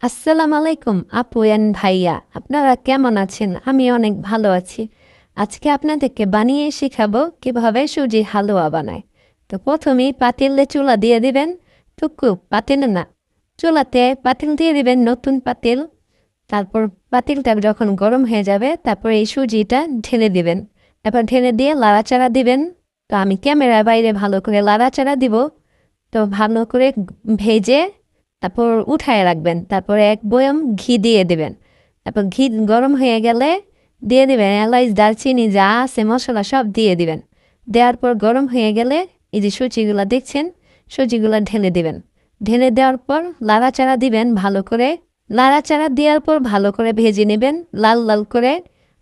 আসসালামু আলাইকুম আপু এন্ড ভাইয়া, আপনারা কেমন আছেন? আমি অনেক ভালো আছি। আজকে আপনাদেরকে বানিয়ে শেখাবো কিভাবে সুজি হালুয়া বানায়। তো প্রথমেই পাতিলে চুলা দিয়ে দিবেন। পাতিলে না, চুলাতে পাতিল দিয়ে দিবেন, নতুন পাতিল। তারপর পাতিলটা যখন গরম হয়ে যাবে তারপর এই সুজিটা ঢেলে দিবেন। এবার ঢেলে দিয়ে লাড়াচাড়া দিবেন। তো আমি ক্যামেরার বাইরে ভালো করে লাড়াচাড়া দিব। তো ভালো করে ভেজে তারপর উঠায় রাখবেন। তারপরে এক বয়াম ঘি দিয়ে দেবেন। তারপর ঘি গরম হয়ে গেলে দিয়ে দিবেন এলাচ, দারচিনি যা আছে মশলা সব দিয়ে দিবেন। দেওয়ার পর গরম হয়ে গেলে এই যে সুজিগুলো দেখছেন, সুজিগুলো ঢেলে দিবেন। ঢেলে দেওয়ার পর লাড়াচাড়া দিবেন ভালো করে। লাড়াচাড়া দেওয়ার পর ভালো করে ভেজে নেবেন লাল লাল করে।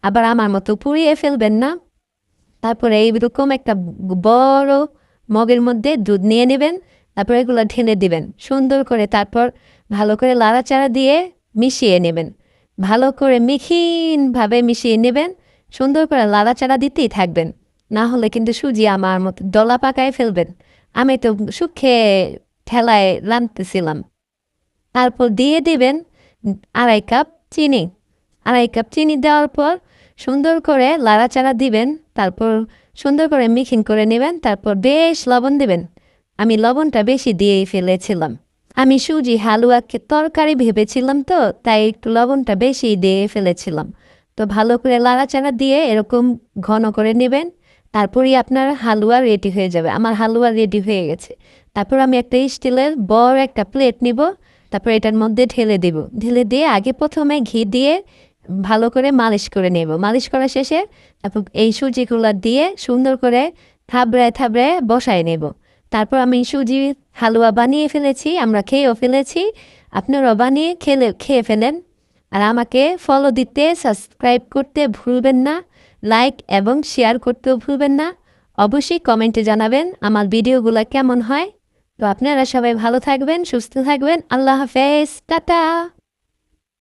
আবার আমার মতো পুড়িয়ে ফেলবেন না। তারপরে এইরকম একটা বড় মগের মধ্যে দুধ নিয়ে নেবেন। তারপর এগুলো ঢেলে দিবেন সুন্দর করে। তারপর ভালো করে লাড়াচাড়া দিয়ে মিশিয়ে নেবেন। ভালো করে মিহিনভাবে মিশিয়ে নেবেন। সুন্দর করে লাড়াচাড়া দিতেই থাকবেন, না হলে কিন্তু সুজি আমার মতো দলা পাকায় ফেলবেন। আমি তো সুখে ঠেলায় রাঁধতেছিলাম। তারপর দিয়ে দিবেন 2.5 কাপ চিনি। 2.5 কাপ চিনি দেওয়ার পর সুন্দর করে লাড়াচাড়া দিবেন। তারপর সুন্দর করে মিক্সিং করে নেবেন। তারপর বেশ লবণ দিবেন। আমি লবণটা বেশি দিয়েই ফেলেছিলাম। আমি সুজি হালুয়াকে তরকারি ভেবেছিলাম, তো তাই একটু লবণটা বেশি দিয়ে ফেলেছিলাম। তো ভালো করে লাড়াচাড়া দিয়ে এরকম ঘন করে নেবেন। তারপরই আপনার হালুয়া রেডি হয়ে যাবে। আমার হালুয়া রেডি হয়ে গেছে। তারপর আমি একটা স্টিলের বড় একটা প্লেট নিব। তারপর এটার মধ্যে ঢেলে দেব। ঢেলে দিয়ে আগে প্রথমে ঘি দিয়ে ভালো করে মালিশ করে নেব। মালিশ করা শেষে তারপর এই সুজিগুলো দিয়ে সুন্দর করে থাবড়ায় থাবড়ায় বসায় নেব। তারপর আমি সুজি হালুয়া বানিয়ে ফেলেছি, আমরা খেয়েও ফেলেছি। আপনারাও বানিয়ে খেয়ে ফেলেন। আর আমাকে ফলো দিতে, সাবস্ক্রাইব করতে ভুলবেন না। লাইক এবং শেয়ার করতেও ভুলবেন না। অবশ্যই কমেন্টে জানাবেন আমার ভিডিওগুলো কেমন হয়। তো আপনারা সবাই ভালো থাকবেন, সুস্থ থাকবেন। আল্লাহ হাফেজ, টাটা।